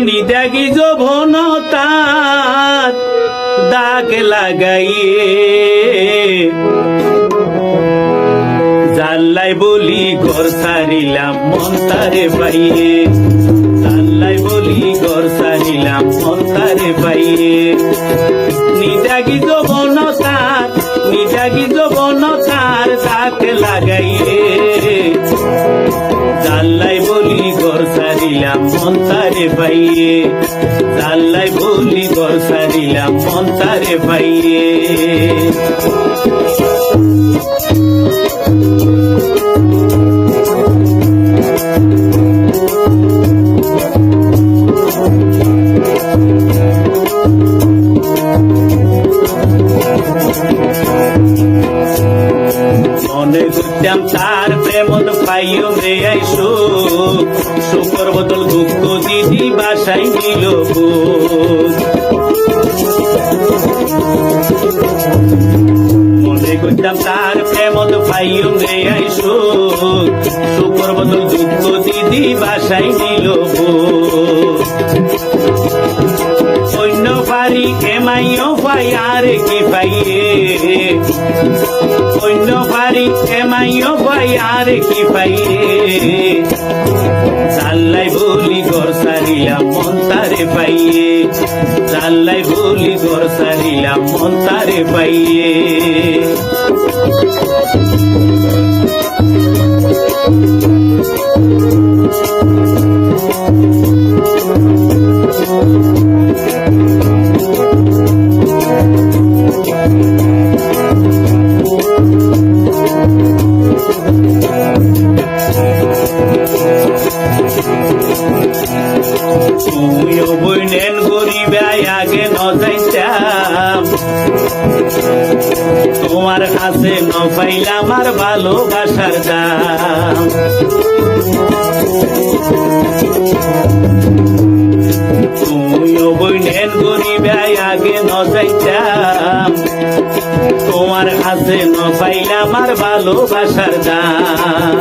নিদাগি যৌবনতার দাগ লাগাইয়ে জাল্লাই বলি ঘর ছাড়িলাম মন তারে পাইয়ে জাল্লাই বলি ঘর ছাড়িলাম মন তারে পাইয়ে নিদাগি যৌবনতার দাগ লাগাইয়ে জাল্লাই বলি ঘর ছাড়িলাম মন তারে পাইয়ে জাল্লাই বলি ঘর ছাড়িলাম মন তারে পাইয়ে মনে করতাম তার প্রেমত পাইও রে আইসো সুখর বদল দুঃখ দিদি বাসাই নিল মনে করতাম তার প্রেমত পাইও রে আইসো সুখর বদল দুঃখ দিদি বাসাই নিল অন্য পারি এমাইও পাই আর কি পাইয়ে অন্য পারি এমাইও পাই আর কি পাইয়ে জাল্লাই বলি ঘর ছাড়িলাম মন তারে পাইয়ে জাল্লাই বলি ঘর ছাড়িলাম মন তারে পাইয়ে তুমিও বইনেন গরিবাই আগে ন যাইতাম তোমার কাছে ন পাইলাম আর ভালোবাসার দাম তুমিও বইনেন গরিবাই আগে ন যাইতাম তোমার কাছে ন পাইলাম আর ভালোবাসার দাম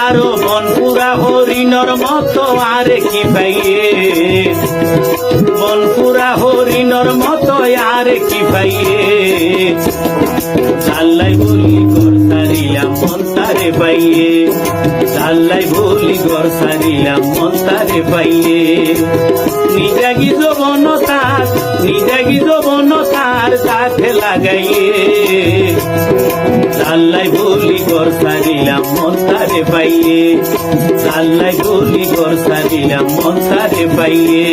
আরো বনপুরা হরিণর মতো আর কি পাইয়ে বনপুরা হরিণর মতো আর কি পাইয়ে জাল্লাই বলি ঘর ছাড়িলাম মন তারে পাইয়ে জাল্লাই বলি ঘর ছাড়িলাম মন তারে পাইয়ে নিদাগি যৌবনতার সাথে লাগাইয়ে জাল্লাই বলি ঘর ছাড়িলাম মন তারে পাইয়ে জাল্লাই বলি ঘর ছাড়িলাম মন তারে পাইয়ে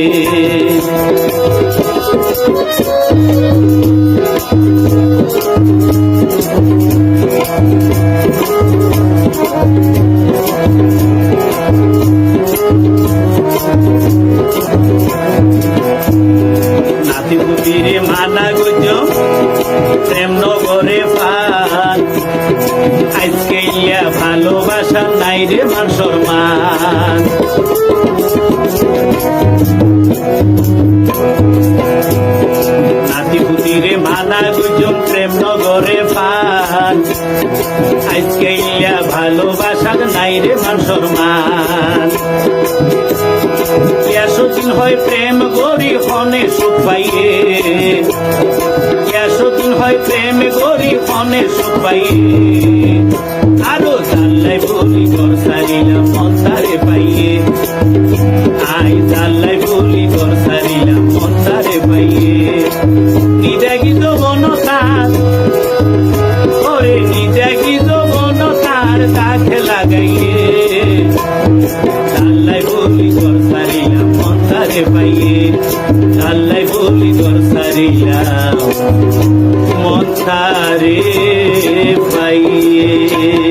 নাতিপুতিরে মানা গুজ প্রেম নগরে পান আজকে ইয়া ভালোবাসা নাই রে মান সম্মান নাতিপুতিরে মানা গুজ প্রেম নগরে পান আজকে ইয়া ভালোবাসা নাই রে মান সম্মান সচিন হয় প্রেম গরি হনে সুখ পাইয়ে সচিন হয় প্রেম গরি হনে সুখ পাইয়ে আরো জাল্লাই বলি ঘর ছাড়িলাম মন তারে পাইয়ে আই জাল্লাই বলি ঘর ছাড়িলাম মন তারে পাইয়ে নিদাগি যৌবনতার ওরে নিদাগি যৌবনতার কাছে লাগাইয়ে জাল্লাই বলি ঘর ছাড়িলাম মন তারে পাইয়ে জাল্লাই বলি ঘর ছাড়িলাম মন তারে পাইয়ে